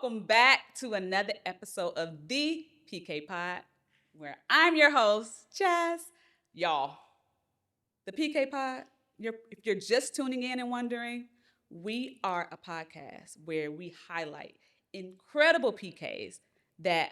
welcome back to another episode of the PK Pod, where I'm your host, Jazz. Y'all, the PK Pod, if you're just tuning in and wondering, we are a podcast where we highlight incredible PKs that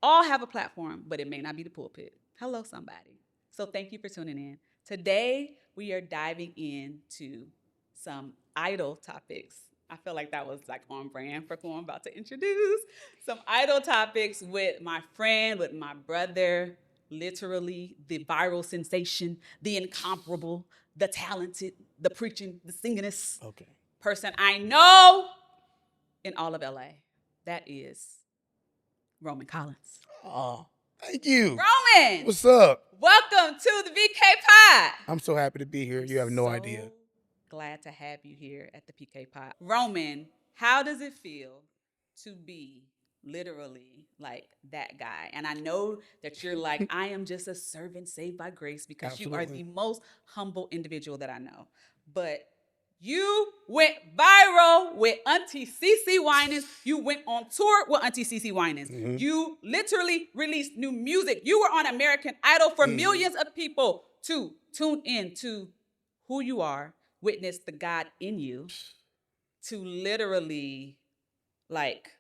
all have a platform, but it may not be the pulpit. Hello, somebody. So thank you for tuning in. Today, we are diving into some idol topics. I feel like that was like on brand for who I'm about to introduce. Some idol topics with my friend, with my brother, literally the viral sensation, the incomparable, the talented, the preaching, the singingest person I know in all of LA. That is Roman Collins. Oh, thank you. Roman! What's up? Welcome to the PK Pod. I'm so happy to be here. You have no idea. Glad to have you here at the PK Pod. Roman, how does it feel to be literally like that guy? And I know that you're like, I am just a servant saved by grace because Absolutely. you are the most humble individual that I know. But you went viral with Auntie CeCe Winans. You went on tour with Auntie CeCe Winans. Mm-hmm. You literally released new music. You were on American Idol for millions of people to tune in to who you are, witness the God in you, to literally like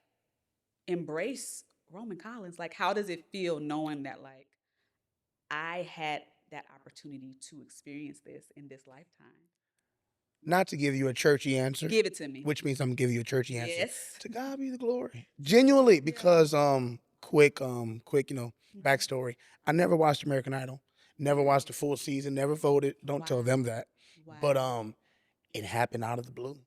embrace Roman Collins. Like, how does it feel knowing that like I had that opportunity to experience this in this lifetime? Not to give you a churchy answer. Give it to me. Which means I'm gonna give you a churchy answer. Yes. To God be the glory. Genuinely, because quick, backstory. I never watched American Idol. Never watched the full season, never voted. Don't tell them that. Wow. But it happened out of the blue.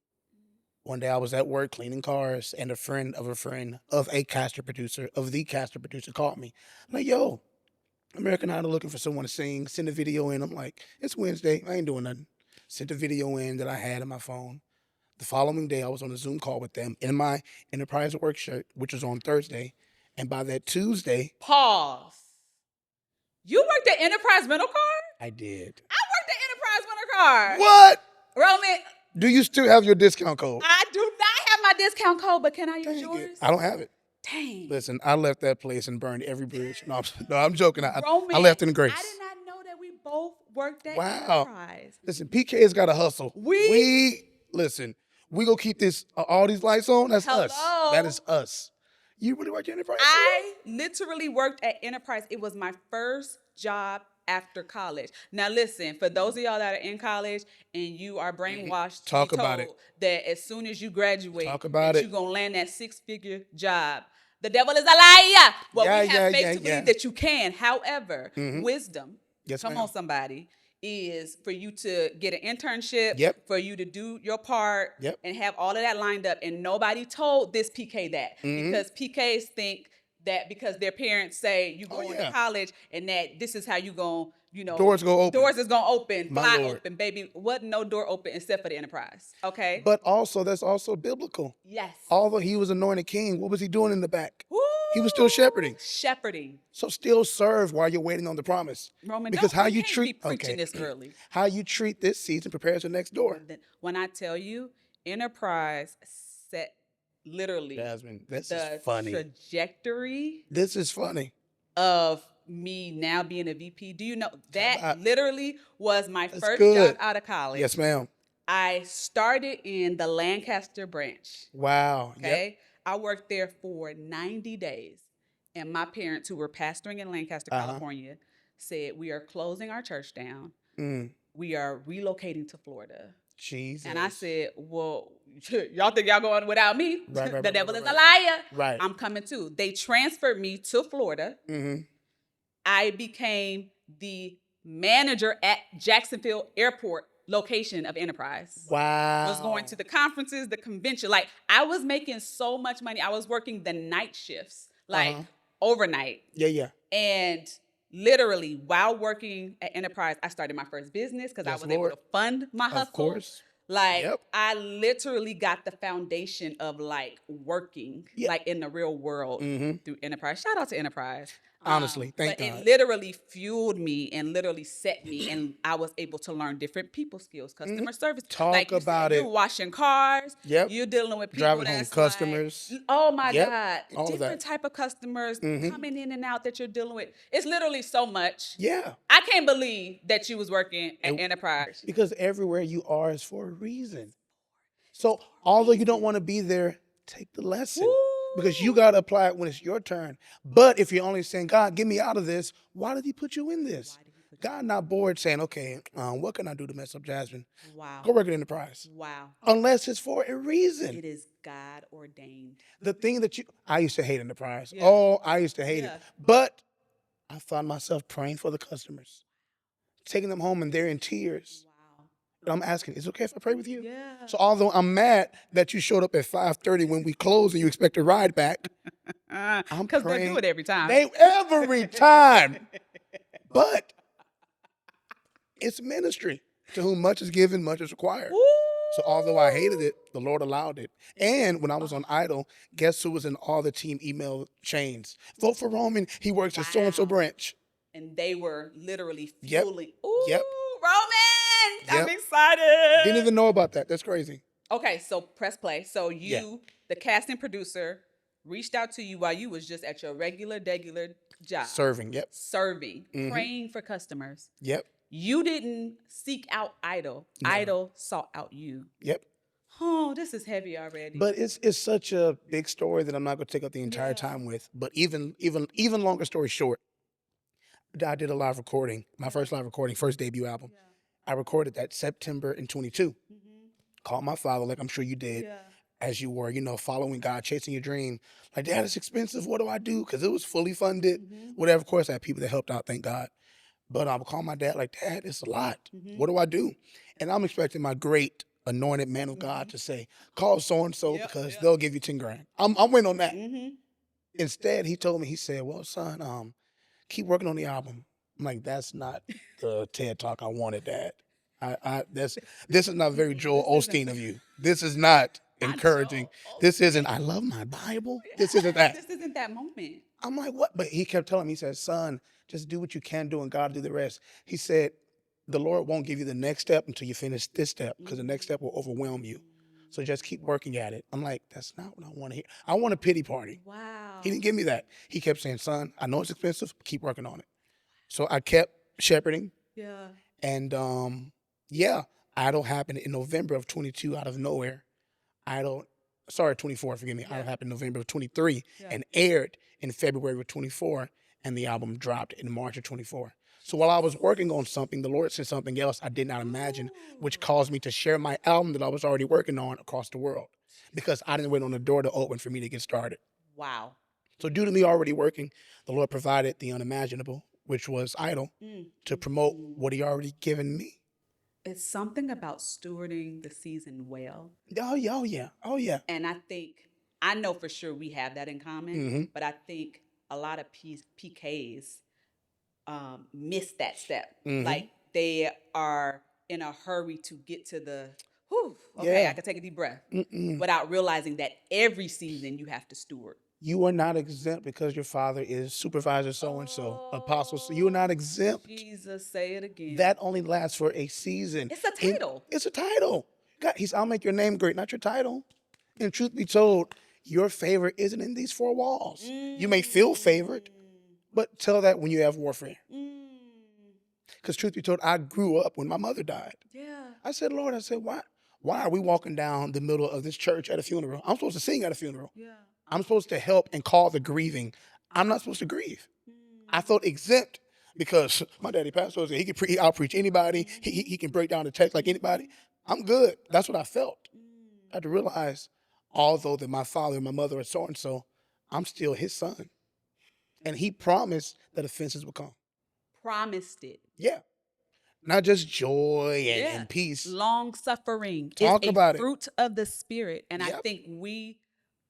One day I was at work cleaning cars, and a friend of the caster producer called me. I'm like, yo, American Idol looking for someone to sing, send a video in. I'm like, it's Wednesday, I ain't doing nothing. Sent a video in that I had on my phone. The following day, I was on a Zoom call with them in my Enterprise work shirt, which was on Thursday. And by that Tuesday... Pause. You worked at Enterprise Rental Car? I did. I worked at Enterprise Rental Car. What? Roman. Do you still have your discount code? I do not have my discount code, but can I use yours? I don't have it. Dang. Listen, I left that place and burned every bridge. No, I'm joking. Roman, I left in grace. I did not know that we both worked at Wow. Enterprise. Listen, PK's got to hustle. Listen, we gonna keep this all these lights on. That's us. That is us. You really worked at Enterprise? I literally worked at Enterprise. It was my first job after college. Now listen, for those of y'all that are in college and you are brainwashed, Talk about it. That as soon as you graduate, you're gonna land that 6-figure job. The devil is a liar. Well, we have faith to believe that you can. However, wisdom, come on somebody, is for you to get an internship, for you to do your part, and have all of that lined up. And nobody told this PK that because PKs think that because their parents say you going to college and that this is how you going, doors go open. Doors is going to open, fly open, baby. Wasn't no door open except for the Enterprise, okay? But also, that's also biblical. Yes. Although he was anointed king, what was he doing in the back? Woo! He was still shepherding. So still serve while you're waiting on the promise. Roman, because how you treat this early. How you treat this season prepares the next door. When I tell you, Enterprise set literally Jasmine, this is funny. Trajectory. This is funny. Of me now being a VP. Do you know that literally was my first job out of college? Yes, ma'am. I started in the Lancaster branch. Wow. Okay. Yep. I worked there for 90 days. And my parents, who were pastoring in Lancaster, California, said, we are closing our church down. We are relocating to Florida. Jesus. And I said, well, y'all think y'all going without me? Right, the devil is a liar. Right. I'm coming too. They transferred me to Florida. I became the manager at Jacksonville Airport location of Enterprise. Wow. Was going to the conferences, the convention. Like, I was making so much money. I was working the night shifts, like overnight. Yeah. And literally, while working at Enterprise, I started my first business because I was able to fund my hustle. Of course. Like, I literally got the foundation of like working like in the real world through Enterprise. Shout out to Enterprise. Honestly, thank But God. it literally fueled me and literally set me, and I was able to learn different people skills, customer service. Talk Like you about said, you're it. washing cars. Yep. You're dealing with people Driving home that's customers. like, oh my Yep. God, All of different that. type of customers coming in and out that you're dealing with. It's literally so much. Yeah. I can't believe that you was working at Enterprise. Because everywhere you are is for a reason. So although you don't want to be there, take the lesson. Because you got to apply it when it's your turn. But if you're only saying, God, get me out of this, why did he put you in this? God not bored saying, okay, what can I do to mess up Jasmine? Wow. Go work at Enterprise. Wow. Unless it's for a reason. It is God ordained. The thing that I used to hate Enterprise. Yeah. Oh, I used to hate Yeah. it. But I found myself praying for the customers, taking them home and they're in tears. Wow. And I'm asking, is it okay if I pray with you? Yeah. So although I'm mad that you showed up at 5:30 when we closed and you expect a ride back, I'm Because they praying. do it every time. Every time. But it's ministry. To whom much is given, much is required. Woo! So although I hated it, the Lord allowed it. And when I was on Idol, guess who was in all the team email chains? Vote for Roman. He works at so-and-so Wow. branch. And they were literally Yep. fueling. Ooh, Yep. Roman! I'm Yep. excited. Didn't even know about that. That's crazy. Okay, so press play. So you, Yeah. the casting producer, reached out to you while you was just at your regular job. Serving. Yep. Serving, Mhm. praying for customers. Yep. You didn't seek out Idol. No. Idol sought out you. Yep. Oh, this is heavy already. But it's such a big story that I'm not going to take up the entire Yeah. time with. But even longer story short, I did a live recording, my first live recording, first debut album. Yeah. I recorded that September in 22. Mhm. Called my father, like I'm sure you did, Yeah. as you were, following God, chasing your dream. Like, Dad, it's expensive. What do I do? Because it was fully funded. Mhm. Whatever. Of course, I had people that helped out, thank God. But I would call my dad, like, Dad, it's a lot. Mhm. What do I do? And I'm expecting my great anointed man of God to say, call so-and-so Yep, because yep. they'll give you 10 grand. I'm waiting on that. Mhm. Instead, he told me, he said, well, son, keep working on the album. I'm like, that's not the TED Talk I wanted, Dad. This is not very Joel Osteen of you. This is not encouraging. Joel This isn't, I love my Bible. This isn't that. This isn't that moment. I'm like, what? But he kept telling me, he said, son, just do what you can do and God do the rest. He said, the Lord won't give you the next step until you finish this step because the next step will overwhelm you. So just keep working at it. I'm like, that's not what I want to hear. I want a pity party. Wow. He didn't give me that. He kept saying, son, I know it's expensive, but keep working on it. So I kept shepherding. Yeah. And yeah, Idol happened in November of 22 out of nowhere. 24, forgive me. Yeah. Idol happened in November of 23 Yeah. and aired in February of 24. And the album dropped in March of 24. So while I was working on something, the Lord said something else I did not imagine, which caused me to share my album that I was already working on across the world because I didn't wait on the door to open for me to get started. Wow. So due to me already working, the Lord provided the unimaginable, which was Idol, to promote what he already given me. It's something about stewarding the season well. Oh, yeah, oh, yeah, oh, yeah. And I know for sure we have that in common, Mhm. but I think a lot of PKs miss that step. Mhm. Like they are in a hurry to get to the, whew, okay, Yeah. I can take a deep breath, Mm-mm. without realizing that every season you have to steward. You are not exempt because your father is supervisor so-and-so, apostle. So you are not exempt. Jesus, say it again. That only lasts for a season. It's a title. It's a title. God, I'll make your name great, not your title. And truth be told, your favor isn't in these four walls. You may feel favored, but tell that when you have warfare. Because truth be told, I grew up when my mother died. Yeah. I said, Lord, why are we walking down the middle of this church at a funeral? I'm supposed to sing at a funeral. Yeah. I'm supposed to help and call the grieving. I'm not supposed to grieve. I felt exempt because my daddy pastor said he can I'll preach anybody. He can break down the text like anybody. I'm good. That's what I felt. I had to realize, although that my father and my mother are so-and-so, I'm still his son. And he promised that offenses would come. Promised it. Yeah. Not just joy Yeah. and peace. Long suffering Talk is about a it. fruit of the spirit. And I Yep. think we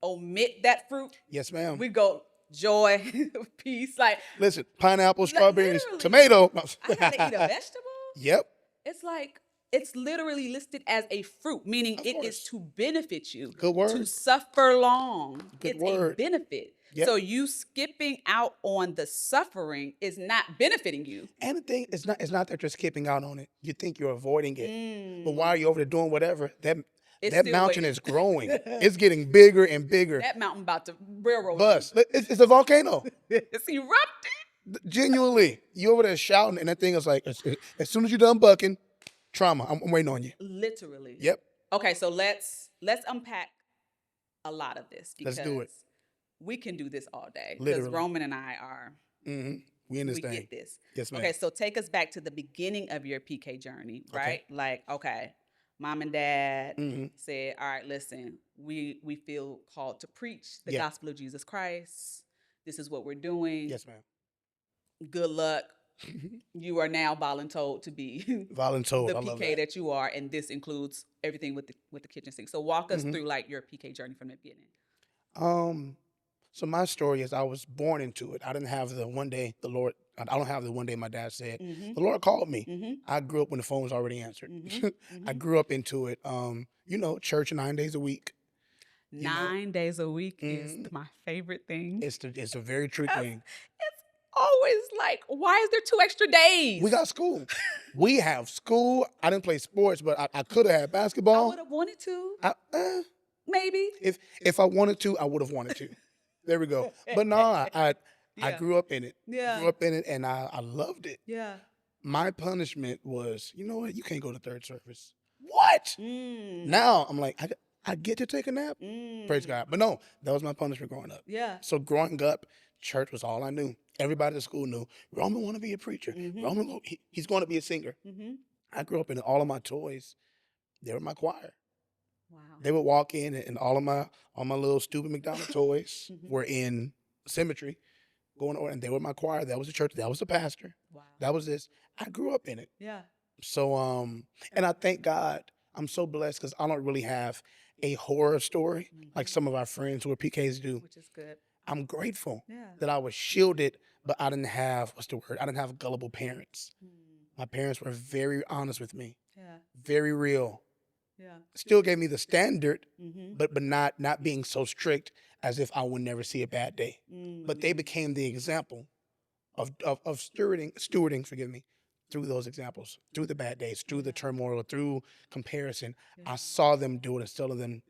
omit that fruit. Yes, ma'am. We go joy, peace. Like, Listen, pineapple, strawberries, literally. tomato. I gotta eat a vegetable. Yep. It's like, it's literally listed as a fruit, meaning Of it is course. to benefit you. Good To word. suffer long, Good it's word. a benefit. Yep. So you skipping out on the suffering is not benefiting you. And the thing, it's not that you're skipping out on it. You think you're avoiding it. But Mm. while you're over there doing whatever, It's that still mountain waiting. is growing. It's getting bigger and bigger. That mountain about to railroad Bust. It's a volcano. you. It's erupting. Genuinely. You over there shouting, and that thing is like, as soon as you're done bucking, trauma. I'm waiting on you. Literally. Yep. Okay, so let's unpack a lot of this because Let's do it. we can do this all day. Because Literally. Roman and I are We in this we thing. get this. Yes, ma'am. Okay, so take us back to the beginning of your PK journey, Okay. right? Like, okay, mom and dad Mhm. said, all right, listen, we feel called to preach the Yeah. gospel of Jesus Christ. This is what we're doing. Yes, ma'am. Good luck. You are now voluntold to be Voluntold. the I love PK that. that you are, and this includes everything with the kitchen sink. So walk us Mhm. through like your PK journey from the beginning. So my story is I was born into it. I didn't have the one day the Lord. I don't have the one day my dad said Mm-hmm. the Lord called me. Mm-hmm. I grew up when the phone was already answered. Mm-hmm. I grew up into it. Church 9 days a week. 9 days a week is Mhm. my favorite thing. It's a very true thing. It's always like, why is there 2 extra days? We got school. We have school. I didn't play sports, but I could have had I basketball. would have wanted to, I, maybe. if I wanted to, I would have wanted to. There we go. But no, I Yeah. grew up in it. Yeah. Grew up in it, and I loved it. Yeah. My punishment was, you know what? You can't go to third service. What? Now I'm like, I get to take a nap. Praise God. But no, that was my punishment growing up. Yeah. So growing up, church was all I knew. Everybody at school knew Roman want to be a preacher. Mhm. Roman, he's going to be a singer. Mm-hmm. I grew up in all of my toys. They were my choir. Wow. They would walk in, and all my little stupid McDonald's toys Mhm. were in symmetry, going on, and they were my choir. That was the church. That was the pastor. Wow. That was this. I grew up in it. Yeah. So and I thank God. I'm so blessed because I don't really have a horror story like some of our friends who are PKs do. Which is good. I'm grateful Yeah. that I was shielded, but I didn't have I didn't have gullible parents. My parents were very honest with me, Yeah. very real. Yeah. Still gave me the standard, Mm-hmm. but not being so strict as if I would never see a bad day. But they became the example of stewarding, forgive me, through those examples, through the bad days, through the turmoil, through comparison. I saw them do it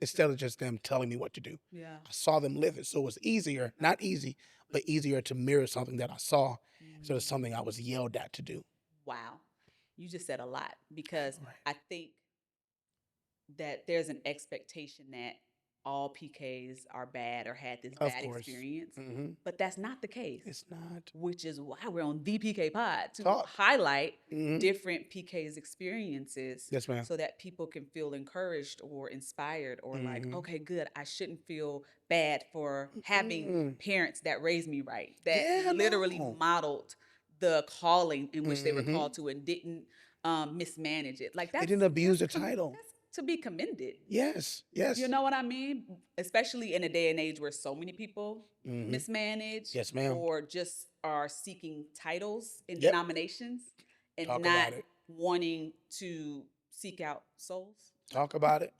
instead of just them telling me what to do. Yeah. I saw them live it. So it was easier, not easy, but easier to mirror something that I saw instead of something I was yelled at to do. Wow. You just said a lot because Right. I think that there's an expectation that all PKs are bad or had this Of bad course. experience, Mm-hmm. but that's not the case. It's not. Which is why we're on the PK Pod to Talk. highlight Mhm. different PKs experiences Yes, ma'am. so that people can feel encouraged or inspired or like, Mhm. okay, good, I shouldn't feel bad for having Mm-mm. parents that raised me right, that Yeah, literally no. modeled the calling in which they were Mhm. called to and didn't mismanage it. Like They that's didn't abuse the that's title. That's to be commended. Yes, yes. You know what I mean? Especially in a day and age where so many people Mhm. mismanage Yes, ma'am. or just are seeking titles in Yep. denominations and Talk not about it. wanting to seek out souls. Talk about it.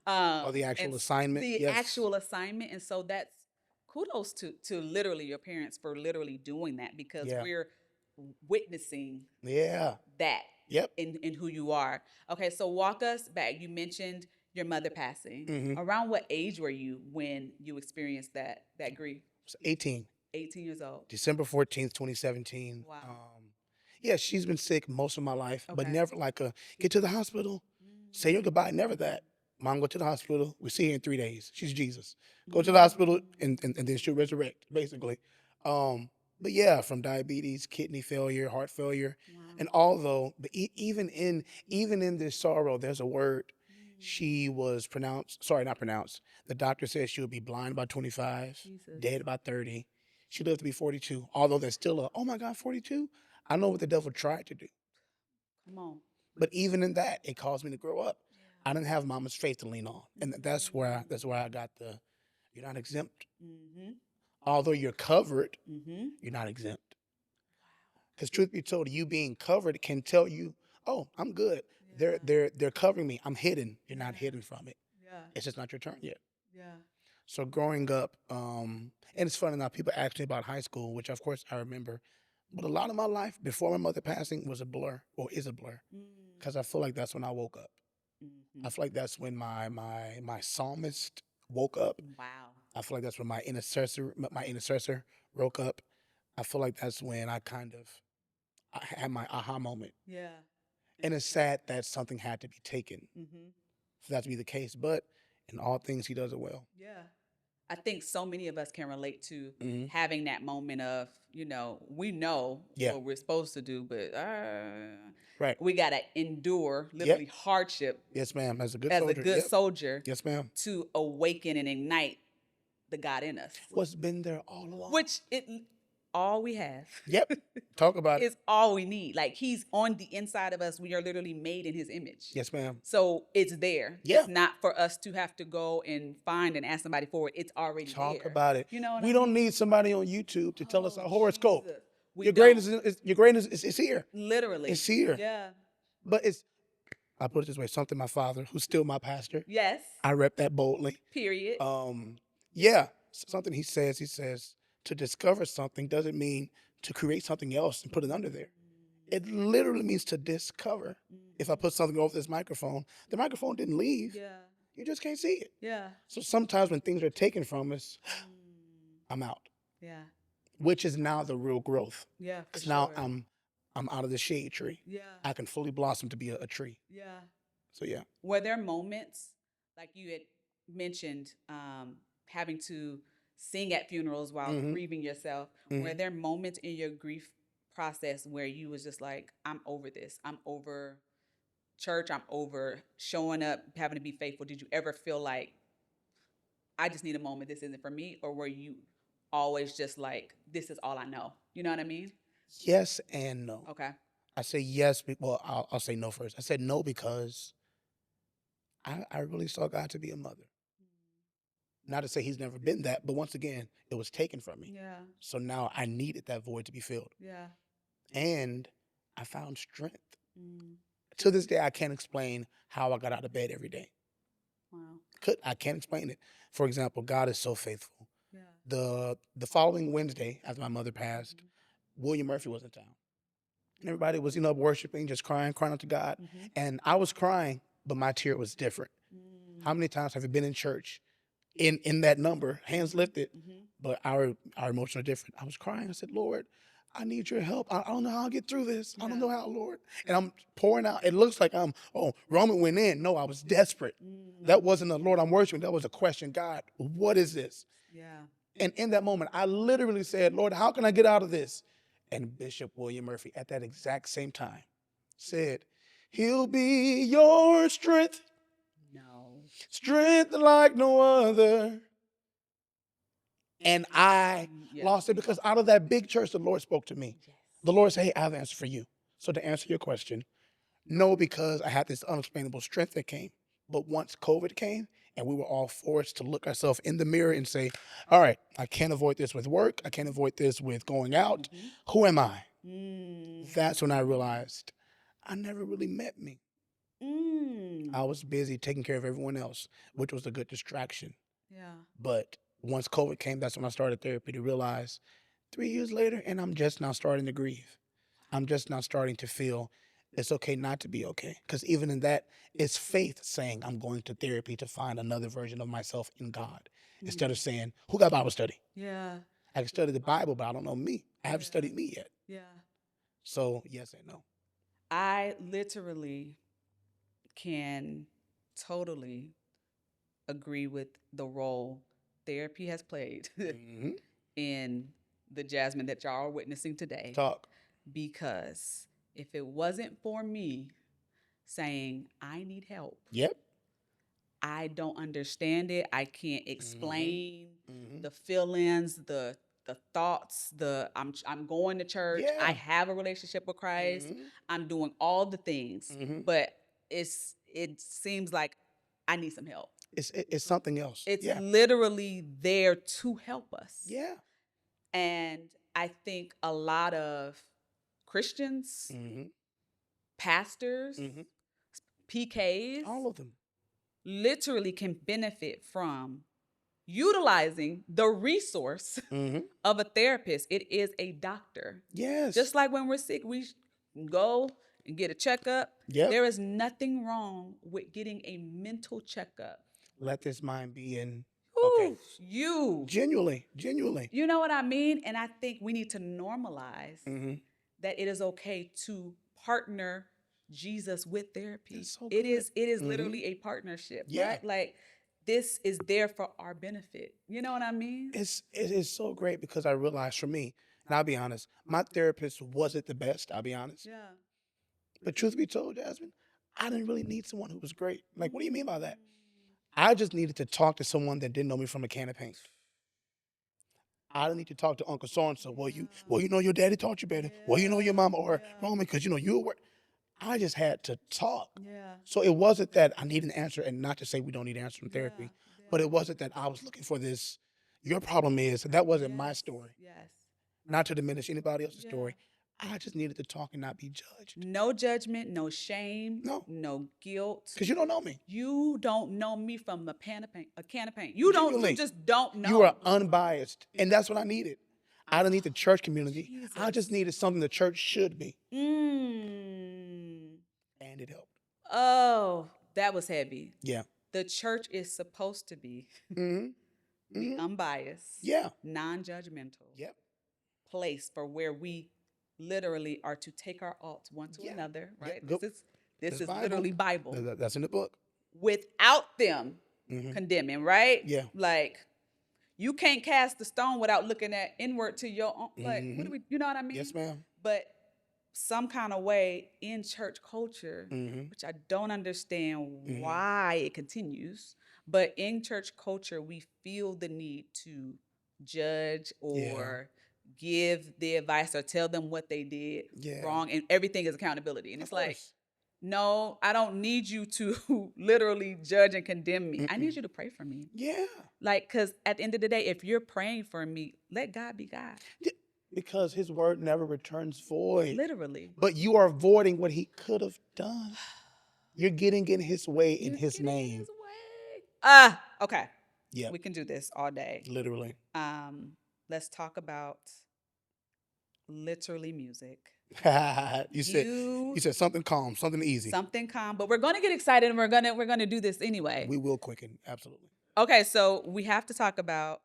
Or the And actual assignment. the Yes. actual assignment. And so that's kudos to literally your parents for literally doing that because Yeah. we're witnessing Yeah. that Yep. in who you are. Okay, so walk us back. You mentioned your mother passing. Mhm. Around what age were you when you experienced that grief? It's 18. 18 years old. December 14th, 2017. Wow. Yeah, she's been sick most of my life, but Okay. never like get to the hospital, say your goodbye, never that. Mom, go to the hospital. We see her in 3 days. She's Jesus. Go to the hospital and then she'll resurrect, basically. But yeah, from diabetes, kidney failure, heart failure. And although, but even in this sorrow, there's a word. She was not pronounced. The doctor said she would be blind by 25, Jesus. dead by 30. She lived to be 42. Although there's still oh my God, 42? I know what the devil tried to do. Come on. But even in that, it caused me to grow up. I didn't have mama's faith to lean on. And that's where I got you're not exempt. Mm-hmm. Although you're covered, Mm-hmm. you're not exempt. Because truth be told, you being covered can tell you, oh, I'm good. They're covering me. I'm hidden. You're not hidden from it. Yeah. It's just not your turn yet. Yeah. So growing up, and it's funny now, people ask me about high school, which of course I remember, but a lot of my life before my mother passing was a blur, or is a blur, because I feel like that's when I woke up. I feel like that's when my psalmist woke up. Wow. I feel like that's when my intercessor woke up. I feel like that's when I had my aha moment. Yeah. And it's sad that something had to be taken for that to be the case, but in all things, he does it well. Yeah. I think so many of us can relate to Mhm. having that moment of, we know Yeah. what we're supposed to do, but Right. we got to endure literally hardship Yes, ma'am. As a good as soldier. a good Yep. soldier Yes, ma'am. to awaken and ignite the God in us, What's been there all along. which all we have. Yep. Talk about it. It's all we need. Like he's on the inside of us. We are literally made in his image. Yes, ma'am. So it's there. Yeah. It's not for us to have to go and find and ask somebody for it. It's already Talk there. about it. You know what we I don't mean? need somebody on YouTube to tell us Oh, our horoscope. Jesus. We Your don't. greatness is here. Literally. It's here. Yeah. But I put it this way, something my father, who's still my pastor, Yes. I rep that boldly. Period. Yeah, something he says, to discover something doesn't mean to create something else and put it under there. It literally means to discover. If I put something over this microphone, the microphone didn't leave. Yeah. You just can't see it. Yeah. So sometimes when things are taken from us, I'm out, Yeah. which is now the real growth. Yeah. For Because now sure. I'm out of the shade tree. Yeah. I can fully blossom to be a tree. Yeah. So yeah. Were there moments, like you had mentioned, having to sing at funerals while grieving yourself? Were there moments in your grief process where you was just like, I'm over this. I'm over church. I'm over showing up, having to be faithful. Did you ever feel like, I just need a moment, this isn't for me? Or were you always just like, this is all I know? You know what I mean? Yes and no. Okay. I say yes. Well, I'll say no first. I said no because I really saw God to be a mother. Not to say he's never been that, but once again, it was taken from me. Yeah. So now I needed that void to be filled. Yeah. And I found strength. Mm. To this day, I can't explain how I got out of bed every day. Wow. I can't explain it. For example, God is so faithful. Yeah. The following Wednesday, after my mother passed, William Murphy was in town. And everybody was, worshiping, just crying out to God. And I was crying, but my tear was different. How many times have you been in church in that number, hands lifted, but our emotions are different? I was crying. I said, Lord, I need your help. I don't know how I'll get through this. I don't know how, Lord. And I'm pouring out. It looks like Roman went in. No, I was desperate. That wasn't the Lord I'm worshiping. That was a question. God, what is this? Yeah. And in that moment, I literally said, Lord, how can I get out of this? And Bishop William Murphy, at that exact same time, said, He'll be your strength, No. strength like no other. And I lost it because out of that big church, the Lord spoke to me. Yes. The Lord said, hey, I have an answer for you. So to answer your question, no, because I had this unexplainable strength that came. But once COVID came and we were all forced to look ourselves in the mirror and say, all right, I can't avoid this with work. I can't avoid this with going out. Who am I? That's when I realized I never really met me. I was busy taking care of everyone else, which was a good distraction. Yeah. But once COVID came, that's when I started therapy to realize 3 years later, and I'm just now starting to grieve. I'm just now starting to feel it's okay not to be okay. Because even in that, it's faith saying I'm going to therapy to find another version of myself in God. Instead of saying, who got Bible study? Yeah. I can study the Bible, but I don't know me. I haven't studied me yet. Yeah. So yes and no. I literally can totally agree with the role therapy has played in the Jasmine that y'all are witnessing today. Talk. Because if it wasn't for me saying, I need help. Yep. I don't understand it. I can't explain the feelings, the thoughts, I'm going to church. Yeah. I have a relationship with Christ. I'm doing all the things, but it seems like I need some help. It's something else. It's literally there to help us. Yeah. And I think a lot of Christians, pastors, PKs All of them. literally can benefit from utilizing the resource Mm-hmm. of a therapist. It is a doctor. Yes. Just like when we're sick, we go and get a checkup. Yep. There is nothing wrong with getting a mental checkup. Let this mind be in. Okay. Ooh, you Genuinely. You know what I mean? And I think we need to normalize Mm-hmm. that it is okay to partner Jesus with therapy. That's so It good. is Mhm. literally a partnership, Yeah. right? Like this is there for our benefit. You know what I mean? It is so great because I realized for me, and I'll be honest, my therapist wasn't the best, I'll be honest. Yeah. But truth be told, Jasmine, I didn't really need someone who was great. Like, what do you mean by that? I just needed to talk to someone that didn't know me from a can of paint. I don't need to talk to Uncle so-and-so. Well, you know your daddy taught you better. Well, you know your mama or Roman, because you know you were. I just had to talk. Yeah. So it wasn't that I need an answer, and not to say we don't need answers from therapy, but it wasn't that I was looking for this. Your problem is, and that wasn't my story. Yes. Not to diminish anybody else's Yeah. story. I just needed to talk and not be judged. No judgment, no shame, No. no guilt. Because you don't know me. You don't know me from a can of paint. You Genuinely. just don't know. You are unbiased. And that's what I needed. I don't need the church community. Jesus. I just needed something the church should be. Mm. And it helped. Oh, that was heavy. Yeah. The church is supposed to be Mm-hmm. the unbiased, Yeah. non-judgmental Yep. place for where we literally are to take our alts one to Yeah. another, Yeah. right? Go- This That's is Bible. literally Bible. That's in the book. Without them Mhm. condemning, right? Yeah. Like you can't cast the stone without looking at inward to your own. Like, what do Mhm. we? You know what I mean? Yes, ma'am. But some kind of way in church culture, Mm-hmm. which I don't understand Mhm. why it continues, but in church culture, we feel the need to judge or give the advice or tell them what they did Yeah. wrong, and everything is accountability. And Of it's like, course. no, I don't need you to literally judge and condemn me. I need Mm-mm. you to pray for me. Yeah. Like, because at the end of the day, if you're praying for me, let God be God. Because his word never returns void. Literally. But you are voiding what he could have done. You're getting in his way in You're his getting in name. his way. Okay. Yeah. We can do this all day. Literally. Let's talk about literally music. you said something calm, something easy. Something calm, but we're gonna get excited and we're gonna do this anyway. We will quicken, absolutely. Okay, so we have to talk about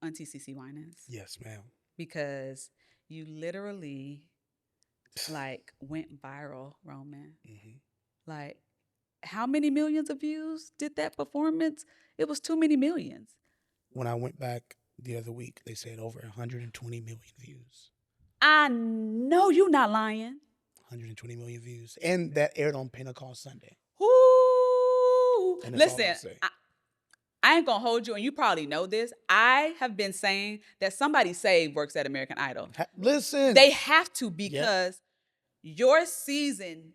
Auntie CeCe Winans. Yes, ma'am. Because you literally like went viral, Roman. Mm-hmm. Like, how many millions of views did that performance? It was too many millions. When I went back the other week, they said over 120 million views. I know you're not lying. 120 million views. And that aired on Pentecost Sunday. Ooh. And that's all I'll Listen, say. I ain't gonna hold you, and you probably know this. I have been saying that somebody saved works at American Idol. Listen. They have to, because your season,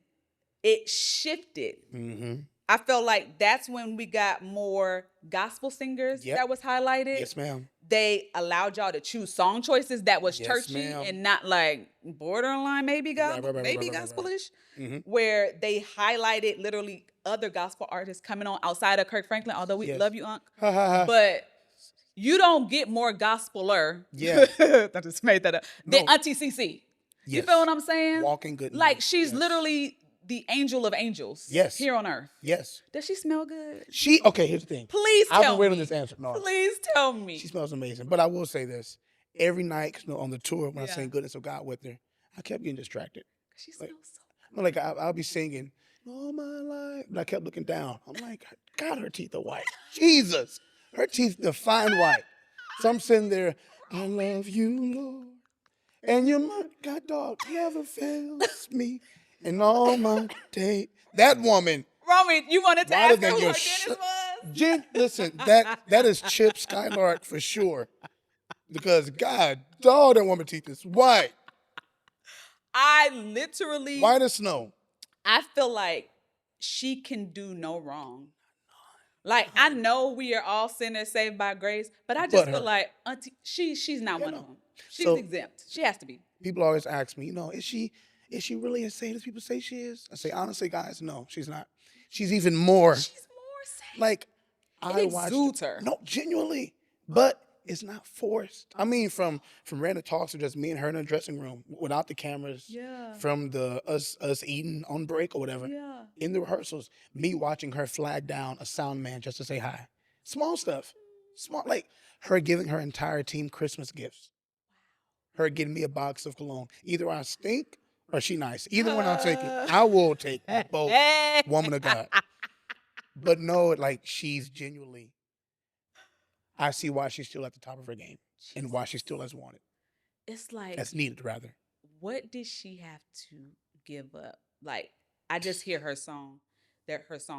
it shifted. Mm-hmm. I felt like that's when we got more gospel singers that was highlighted. Yes, ma'am. They allowed y'all to choose song choices that was churchy ma'am. and not like borderline maybe gospelish, Mm-hmm. where they highlighted literally other gospel artists coming on outside of Kirk Franklin, although we love you, Unc. But you don't get more gospeler. Yeah. I just made that up. Than Auntie CeCe. You feel what I'm saying? Walking good. Like she's literally the angel of angels here on earth. Yes. Does she smell good? Okay, here's the thing. Please tell me. I've been waiting on this answer. No. Please tell me. She smells amazing. But I will say this. Every night, 'cause, on the tour, when I sang Goodness of God with her, I kept getting distracted. She smells so good. Like, I'll be singing all my life, but I kept looking down. I'm like, God, her teeth are white. Jesus. Her teeth define white. So I'm sitting there, I love you, Lord. And your God dog never fails me in all my day. That woman. Roman, you wanted to ask her who her your dentist was? Jen, listen, that is Chip Skylark for sure. Because God, dog, that woman teeth is white. I literally. White as snow. I feel like she can do no wrong. Like, I know we are all sinners saved by grace, but I just feel like Auntie, she's not one of them. She's exempt. She has to be. People always ask me, is is she really as sane as people say she is? I say, honestly, guys, no, she's not. She's even more. She's more sane. Like, It I watched. exudes her. No, genuinely. But it's not forced. I mean, from random talks of just me and her in a dressing room without the cameras. Yeah. From the us eating on break or whatever. Yeah. In the rehearsals, me watching her flag down a sound man just to say hi. Small stuff. Small, like her giving her entire team Christmas gifts. Her getting me a box of cologne. Either I stink or she nice. Either one I'll take it. I will take both. Woman of God. But no, like she's genuinely, I see why she's still at the top of her game and why she still has wanted. It's like, That's needed, rather. what did she have to give up? Like, I just hear her song,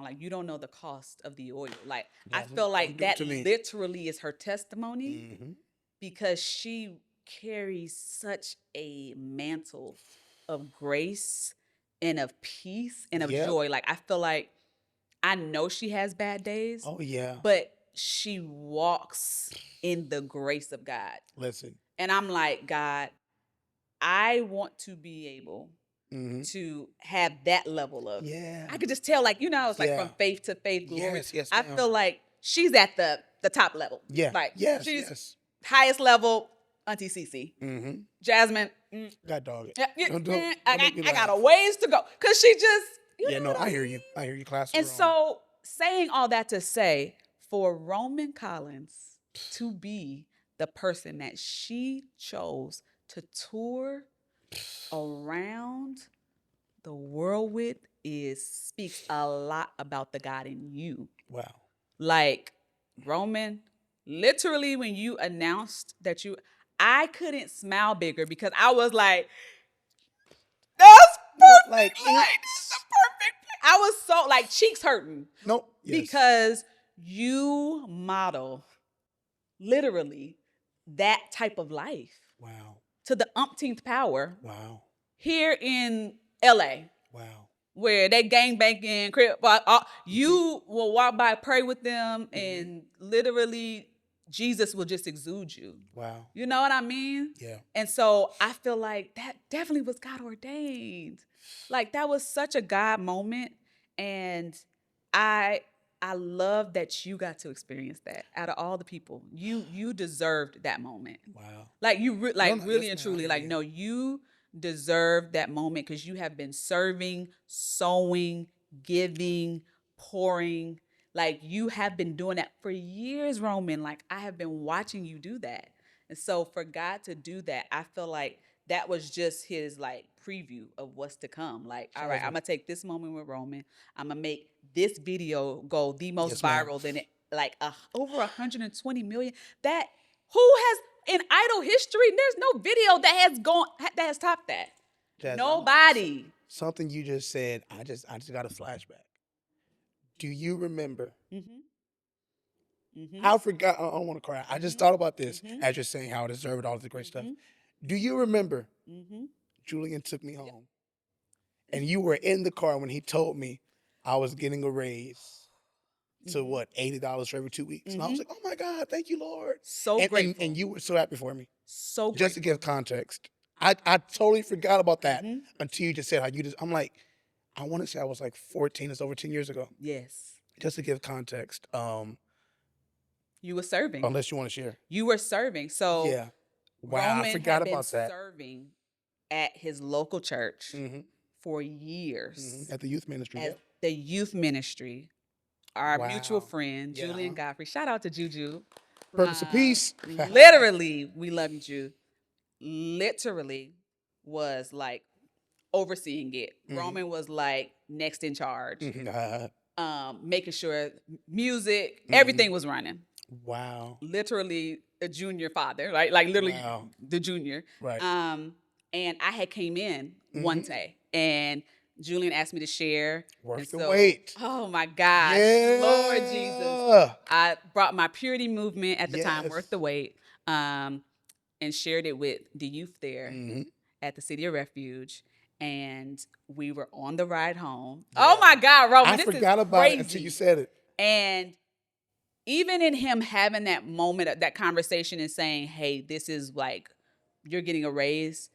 like, you don't know the cost of the oil. Like, I That's feel what like you do that to me. literally is her testimony Mhm. because she carries such a mantle of grace and of peace and of Yep. joy. Like, I feel like I know she has bad days, Oh, yeah. but she walks in the grace of God. Listen. And I'm like, God, I want to be able Mhm. to have that level of, Yeah. I could just tell, like, it's like Yeah. from faith to faith, glory. Yes, yes, I ma'am. feel like she's at the top level. Yeah. Like, yes, she's yes. highest level, Auntie Cece. Mm-hmm. Jasmine, God dog it. yeah, Don't I make me got a laugh. ways to go. Because she just, Yeah, know no, what I hear you. I hear you, class. And so, saying all that to say, for Roman Collins to be the person that she chose to tour around the world with speaks a lot about the God in you. Wow. Like, Roman, literally when you announced that I couldn't smile bigger because I was like, that's perfect. Like, That's the perfect. I was so, like, cheeks hurting. Nope. Yes. Because you model literally that type of life Wow. to the umpteenth power Wow. here in LA, Wow. where they gangbanging, you will walk by, pray with them, and literally Jesus will just exude you. Wow. You know what I mean? Yeah. And so I feel like that definitely was God ordained. Like, that was such a God moment. And I love that you got to experience that. Out of all the people, you deserved that moment. Wow. Like, you No, really yes, and ma'am, truly, I like, hear no, you deserve that moment because you have been serving, sowing, giving, pouring. Like, you have been doing that for years, Roman. Like, I have been watching you do that. And so for God to do that, I feel like that was just his, like, preview of what's to come. Like, all right, I'm going to take this moment with Roman. I'm going to make this video go the most Yes, ma'am. viral, then it, like, over 120 million. That, who has, in Idol history, there's no video that has topped that. Jasmine, Nobody. Something you just said, I just got a flashback. Do you remember? I forgot. I don't want to cry. I just thought about this as you're saying how I deserved all of the great stuff. Do you remember? Julian took me home, and you were in the car when he told me I was getting a raise to what, $80 for every 2 weeks, and I was like, oh my God, thank you, Lord. So grateful. And you were so happy for me. So grateful. Just to give context, I totally forgot about that until you just said how you just. I'm like, I want to say I was like 14. It's over 10 years ago. Yes. Just to give context. You were serving. Unless you want to share. You were serving. So Yeah. Wow, Roman I forgot had been about that. serving at his local church for years. At the youth ministry. As the youth ministry. Our mutual Wow. friend, Yeah. Julian Godfrey. Shout out to Juju. Purpose of peace. Literally, we love you, Ju. Literally was like overseeing it. Roman was like next in charge. Making sure music, everything was running. Wow. Literally a junior father, right? Like literally the junior. Right. And I had came in one day and Julian asked me to share. Worth the wait. Oh my gosh. Yeah. Lord Jesus. I brought my purity movement at the time, Worth the Wait, and shared it with the youth there at the City of Refuge. And we were on the ride home. Yeah. Oh my God, Roman, I forgot about it until you said it. And even in him having that moment, that conversation and saying, hey, this is like, you're getting a raise.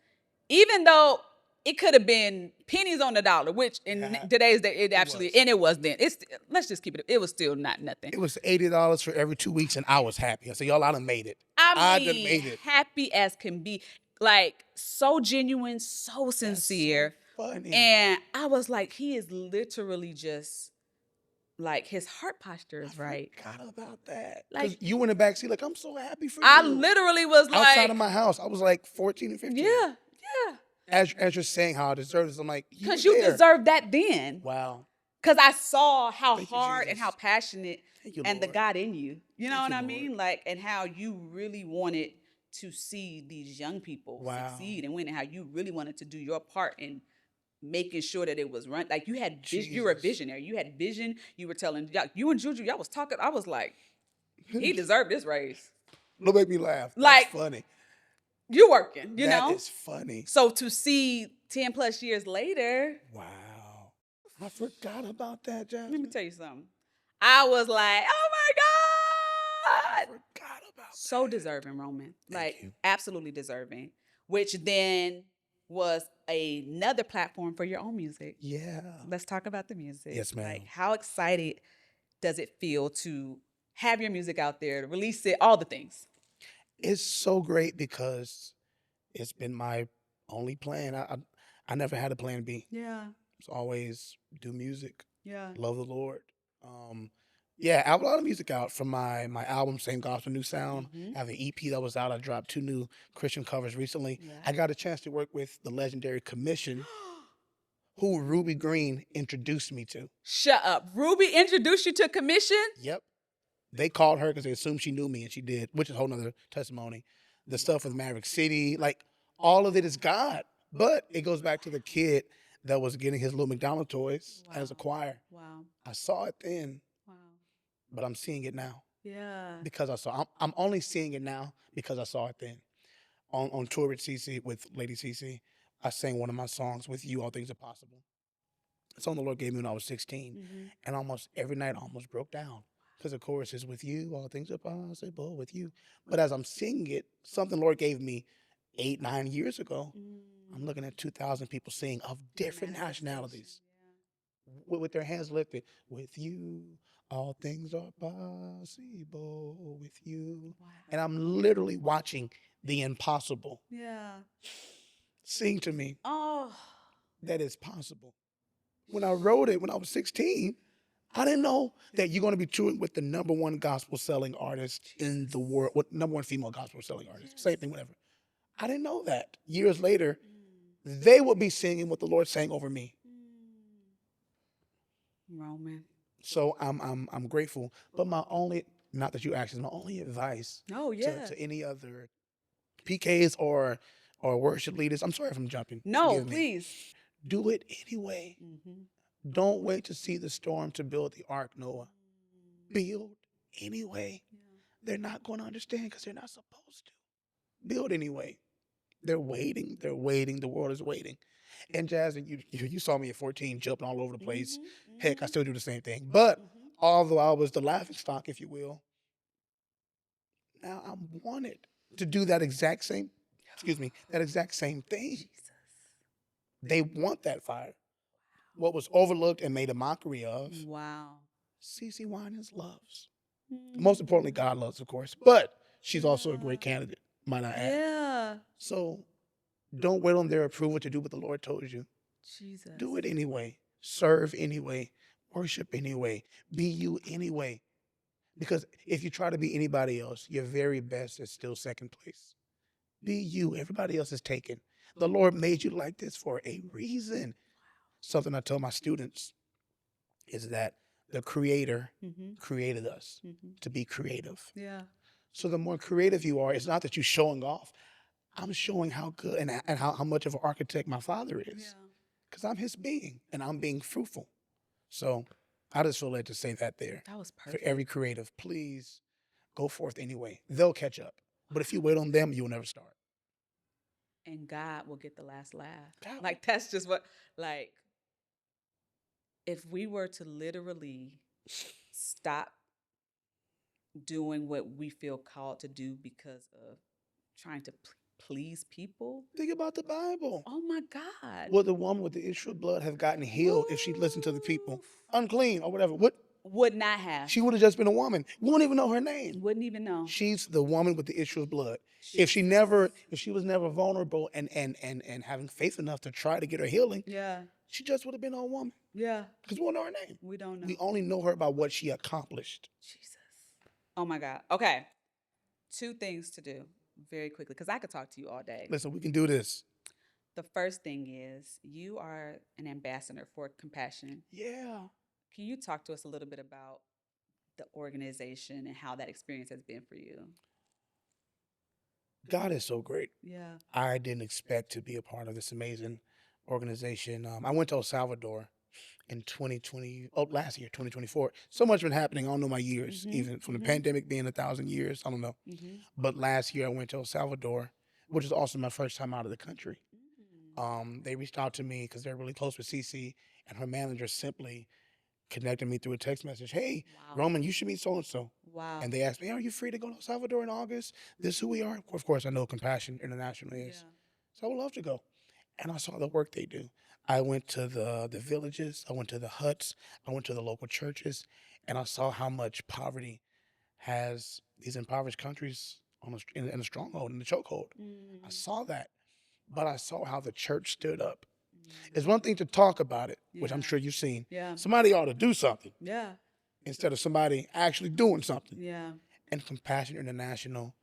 Even though it could have been pennies on the dollar, which in Yeah, today's day it actually was. and it was then. It's let's just keep it. It was still not nothing. It was $80 for every 2 weeks, and I was happy. I said, y'all, I done made it. I I done mean, made it. happy as can be, like so genuine, so That's so sincere, funny. and I was like, he is literally just like his heart posture is right. Forgot about that. Because Like you in the back seat, like, I'm so happy for I you. literally was Outside like, of my house, I was like 14 and 15. yeah, yeah, As you're saying how I deserve this, I'm like, you because were you there. deserved that then. Wow. Because I saw how Thank you, hard and Jesus. how passionate Thank you, and the Lord. God in you. You know Thank what you, I Lord. mean? Like, and how you really wanted to see these young people Wow. succeed and win, and how you really wanted to do your part in making sure that it was run. Like you had vision, you were a Jesus. visionary. You had vision. You were telling you and Juju, y'all was talking. I was like, he deserved this raise. Don't make me laugh. That's Like funny. you working, you That know? is funny. So to see 10 plus years later, Wow. I forgot about that, let Jasmine. me tell you something. I was like, oh my I God. forgot about So that. deserving, Roman. Thank Like you. absolutely deserving. Which then was another platform for your own music. Yeah. Let's talk about the music. Yes, ma'am. Like how excited does it feel to have your music out there, to release it, all the things? It's so great because it's been my only plan. I never had a plan B. Yeah. It's always do music, Yeah. love the Lord. Yeah, I have a lot of music out from my album, Same Gospel, New Sound. I have an EP that was out. I dropped 2 new Christian covers recently. Yeah. I got a chance to work with the legendary Commission, who Ruby Green introduced me to. Shut up. Ruby introduced you to Commission? Yep. They called her because they assumed she knew me, and she did, which is a whole nother testimony. The stuff with Maverick City, like all of it is God. But it goes back to the kid that was getting his little McDonald toys as a choir. Wow. I saw it then, Wow. but I'm seeing it now Yeah. because I saw. I'm only seeing it now because I saw it then. On tour with CC, with Lady CC, I sang one of my songs, "With You, All Things Are Possible." It's a song the Lord gave me when I was 16, and almost every night I almost broke down because the chorus is, "With you, all things are possible with you." But as I'm singing it, something the Lord gave me 8, 9 years ago, I'm looking at 2,000 people singing of different nationalities with their hands lifted. With you, all things are possible with you. Wow. And I'm literally watching the impossible Yeah. sing to me Oh. that it's possible. When I wrote it when I was 16, I didn't know that you're going to be touring with the #1 gospel selling artist in the world, what #1 female gospel selling artist, same thing, whatever. I didn't know that. Years later, they will be singing what the Lord sang over me. Roman. So I'm grateful. But my only, not that you asked, is my only advice Oh yeah. to any other PKs or worship leaders. I'm sorry if I'm jumping. No, Forgive me. please. Do it anyway. Don't wait to see the storm to build the ark, Noah. Build anyway. They're not going to understand because they're not supposed to. Build anyway. They're waiting. They're waiting. The world is waiting. And Jasmine, you saw me at 14 jumping all over the place. Heck, I still do the same thing. But although I was the laughing stock, if you will, now I'm wanted to do that exact same, that exact same thing. They want that fire. What was overlooked and made a mockery of, Wow. CeCe Winans loves. Most importantly, God loves, of course. But she's also a great candidate, might I add. Yeah. So don't wait on their approval to do what the Lord told you. Jesus. Do it anyway. Serve anyway. Worship anyway. Be you anyway. Because if you try to be anybody else, your very best is still second place. Be you. Everybody else is taken. The Lord made you like this for a reason. Something I tell my students is that the Creator created us to be creative. Yeah. So the more creative you are, it's not that you're showing off. I'm showing how good and how much of an architect my father is. Because I'm his being and I'm being fruitful. So I just feel led to say that there. That was For perfect. every creative, please go forth anyway. They'll catch up. But if you wait on them, you'll never start. And God will get the last laugh. God Like that's just what, like, if we were to literally stop doing what we feel called to do because of trying to please people. Think about the Bible. Oh my God. Would the woman with the issue of blood have gotten healed if she listened to the people? Oof. Unclean or whatever. Would not have. She would have just been a woman. We won't even know her name. Wouldn't even know. She's the woman with the issue of blood. If she was never vulnerable and having faith enough to try to get her healing, Yeah. she just would have been a woman. Yeah. Because we won't know her name. We don't know. We only know her by what she accomplished. Jesus. Oh my God. Okay. 2 things to do very quickly because I could talk to you all day. Listen, we can do this. The first thing is you are an ambassador for Compassion. Yeah. Can you talk to us a little bit about the organization and how that experience has been for you? God is so great. Yeah. I didn't expect to be a part of this amazing organization. I went to El Salvador in 2020, last year, 2024. So much been happening. I don't know my years, even from the pandemic being 1,000 years. I don't know. But last year I went to El Salvador, which is also my first time out of the country. They reached out to me because they're really close with Cece, and her manager simply connected me through a text message. Hey, Wow. Roman, you should meet so-and-so. Wow. And they asked me, are you free to go to El Salvador in August? This is who we are. Of course, I know Compassion International is. Yeah. So I would love to go. And I saw the work they do. I went to the villages. I went to the huts. I went to the local churches. And I saw how much poverty has these impoverished countries in a stronghold, in the chokehold. I saw that. But I saw how the church stood up. It's one thing to talk about it, which I'm Yeah. sure you've seen. Yeah. Somebody ought to do something Yeah. instead of somebody actually doing something. Yeah. And Compassion International,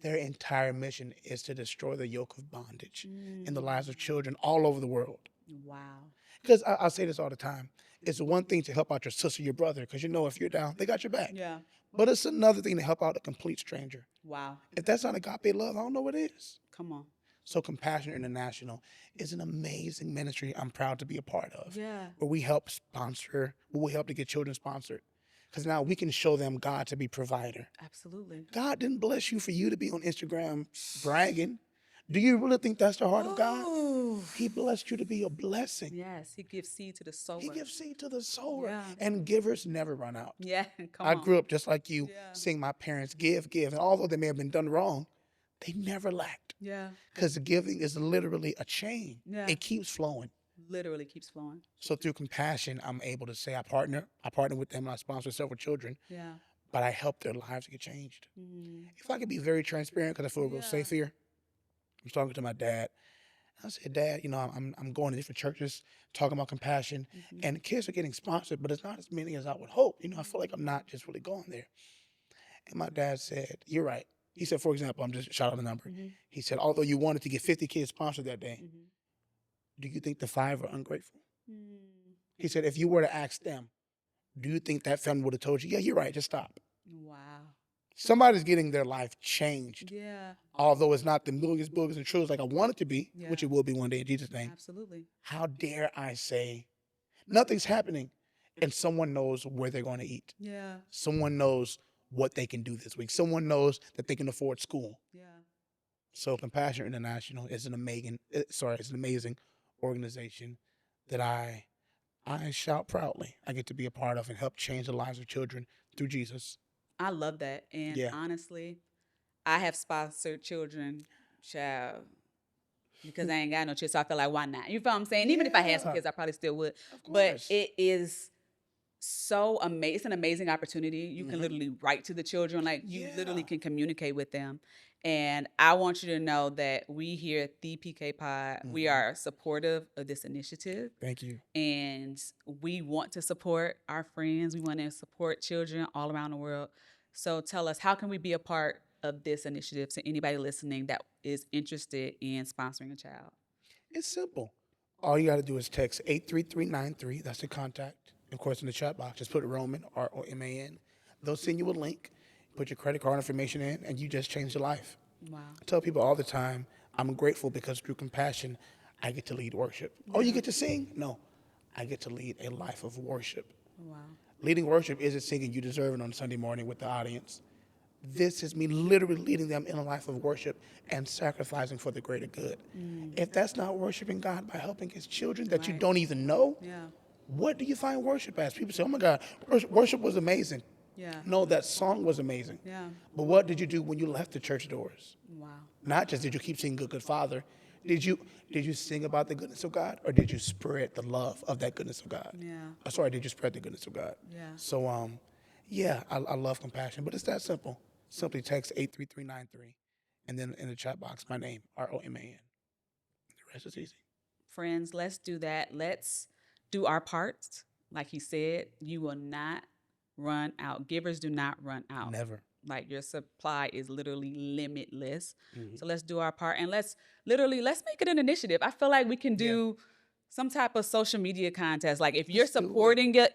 their entire mission is to destroy the yoke of bondage in the lives of children all over the world. Wow. Because I say this all the time. It's one thing to help out your sister, your brother, because if you're down, they got your back. Yeah. But it's another thing to help out a complete stranger. Wow. If that's not agape love, I don't know what is. Come on. So Compassion International is an amazing ministry I'm proud to be a part of. Yeah. Where we help to get children sponsored. Because now we can show them God to be provider. Absolutely. God didn't bless you for you to be on Instagram bragging. Do you really think that's the heart of God? Oh. He blessed you to be a blessing. Yes. He gives seed to the sower. He gives seed to the sower. Yeah. And givers never run out. Yeah. Come I on. grew up just like you, Yeah. seeing my parents give. And although they may have been done wrong, they never lacked. Yeah. Because giving is literally a chain. Yeah. It keeps flowing. Literally keeps flowing. So through Compassion, I'm able to say I partner with them and I sponsor several children, Yeah. but I help their lives get changed. Mm. If I could be very transparent, because I feel real Yeah. safe here, I was talking to my dad. I said, Dad, I'm going to different churches, talking about Compassion, and the kids are getting sponsored, but it's not as many as I would hope. I feel like I'm not just really going there. And my dad said, you're right. He said, for example, I'm just shout out a number. He said, although you wanted to get 50 kids sponsored that day, do you think the 5 are ungrateful? He said, if you were to ask them, do you think that family would have told you, yeah, you're right, just stop? Wow. Somebody's getting their life changed. Yeah. Although it's not the millions, billions, and trillions like I want it to be, Yeah. which it will be one day in Jesus' name. Absolutely. How dare I say nothing's happening and someone knows where they're going to eat. Yeah. Someone knows what they can do this week. Someone knows that they can afford school. Yeah. So Compassion International is an amazing organization that I shout proudly I get to be a part of and help change the lives of children through Jesus. I love that. And Yeah. honestly, I have sponsored children, child, because I ain't got no kids. So I feel like, why not? You feel what I'm saying? Even if I had some Yeah. kids, I probably still would. Of But course. it is so amazing. It's an amazing opportunity. You can literally write to the children. Like, you literally Yeah. can communicate with them. And I want you to know that we here at the PK Pod, we are supportive of this initiative. Thank you. And we want to support our friends. We want to support children all around the world. So tell us, how can we be a part of this initiative to anybody listening that is interested in sponsoring a child? It's simple. All you got to do is text 83393. That's the contact. Of course, in the chat box, just put Roman, ROMAN. They'll send you a link. Put your credit card information in, and you just change your life. Wow. I tell people all the time, I'm grateful because through Compassion, I get to lead worship. Oh, you get to sing? No. I get to lead a life of worship. Wow. Leading worship isn't singing You Deserve It on Sunday morning with the audience. This is me literally leading them in a life of worship and sacrificing for the greater good. If that's not worshiping God by helping his children that you Right. don't even know, Yeah. what do you find worship as? People say, oh my God, worship was amazing. Yeah. No, that song was amazing. Yeah. But what did you do when you left the church doors? Wow. Not just did you keep singing Good Good Father, did you sing about the goodness of God, or did you spread the love of that goodness of God? Yeah. Sorry, did you spread the goodness of God? Yeah. So yeah, I love compassion, but it's that simple. Simply text 83393, and then in the chat box my name ROMAN. The rest is easy. Friends, let's do that. Let's do our parts. Like he said, you will not run out. Givers do not run out. Never. Like your supply is literally limitless. Mhm. So let's do our part, and let's make it an initiative. I feel like we can do some type of social media contest. Like if you're Let's do it. supporting it,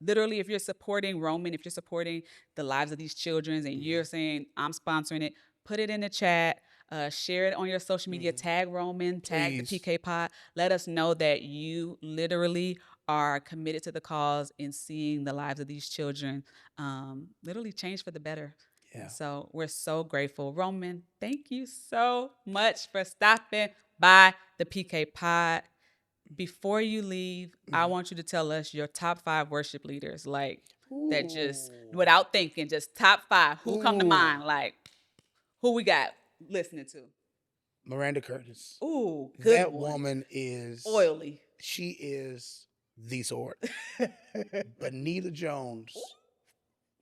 literally, if you're supporting Roman, if you're supporting the lives of these children, and you're saying I'm sponsoring it, put it in the chat. Share it on your social media. Tag Roman, tag the Please. PK Pod. Let us know that you literally are committed to the cause in seeing the lives of these children literally change for the better. Yeah. So we're so grateful. Roman, thank you so much for stopping by the PK Pod. Before you leave, I want you to tell us your top 5 worship leaders, like that just Ooh. without thinking, just top 5. Who come to Ooh. mind? Like who we got listening to? Miranda Curtis. Ooh, good That one. woman is Oily. She is the sword. Benita Jones.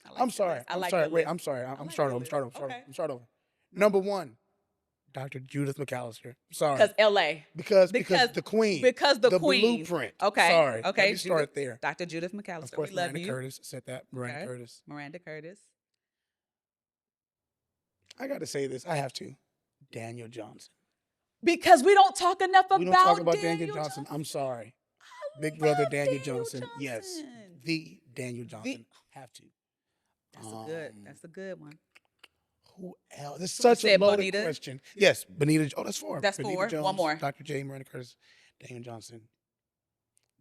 I like I'm the sorry. list. I I'm like sorry. the Wait, list. I'm sorry. I I'm like starting the over. I'm starting list. over. Okay. I'm starting over. Number 1, Dr. Judith McAllister. Sorry. Because LA. Because the queen. Because the queen. blueprint. Okay. Sorry. Okay. Let me start there. Dr. Judith McAllister. Of course, we love Miranda you. Curtis said that. Miranda Okay. Curtis. Miranda Curtis. I got to say this. I have to. Daniel Johnson. Because we don't talk enough about We don't talk about Daniel Johnson. I'm sorry. I Big brother love Daniel Johnson. Johnson. Yes. The Daniel Johnson. Have to. That's a good one. Who else? This is such a said loaded Bonita? question. Yes, Benita. Oh, that's 4. That's Benita 4. Jones, One more. Dr. J. Miranda Curtis, Daniel Johnson,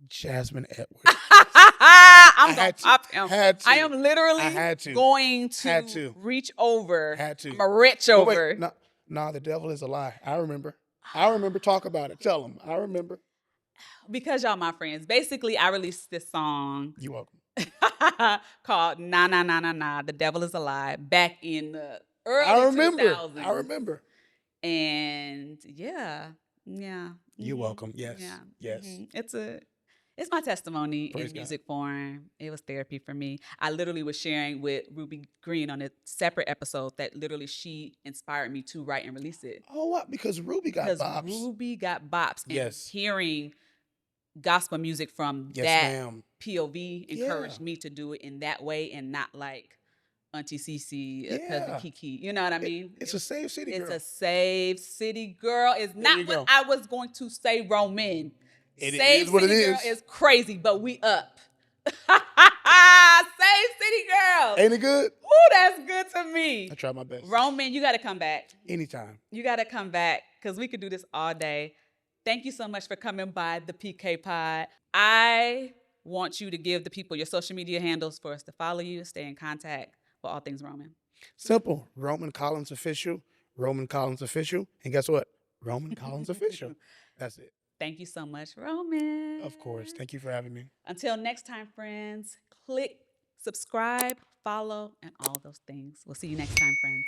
Jasmine Edwards. I'm gonna had to. pop him. Had to. I am literally I had to. going Had to to. reach over. Had to. I'm a reach Oh, over. wait, no, the devil is a lie. I remember. Talk about it. Tell him. I remember. Because y'all my friends. Basically, I released this song You're welcome. called Nah Nah Nah Nah Nah, The Devil is a Lie, back in the early I remember. 2000s. I remember. And yeah. You're Mhm. welcome. Yes. Yeah. Yes. It's my testimony Praise in God. music form. It was therapy for me. I literally was sharing with Ruby Green on a separate episode that literally she inspired me to write and release it. Oh, what? Because Ruby got Because bops. Ruby got bops. And Yes. hearing gospel music from Yes, that ma'am. POV encouraged Yeah. me to do it in that way and not like Auntie Cece, Cousin Yeah. Kiki. You know what I mean? It's a safe city, It's girl. a Save City Girl. It's not you what go. I was going to say, Roman. It Save is what it City Girl is. is crazy, but we up. Save City Girl. Ain't it good? Ooh, that's good to me. I try my best. Roman, you got to come back. Anytime. You got to come back because we could do this all day. Thank you so much for coming by the PK Pod. I want you to give the people your social media handles for us to follow you, stay in contact with all things Roman. Simple. Roman Collins Official. Roman Collins Official. And guess what? Roman Collins Official. That's it. Thank you so much, Roman. Of course. Thank you for having me. Until next time, friends, click subscribe, follow, and all those things. We'll see you next time, friends.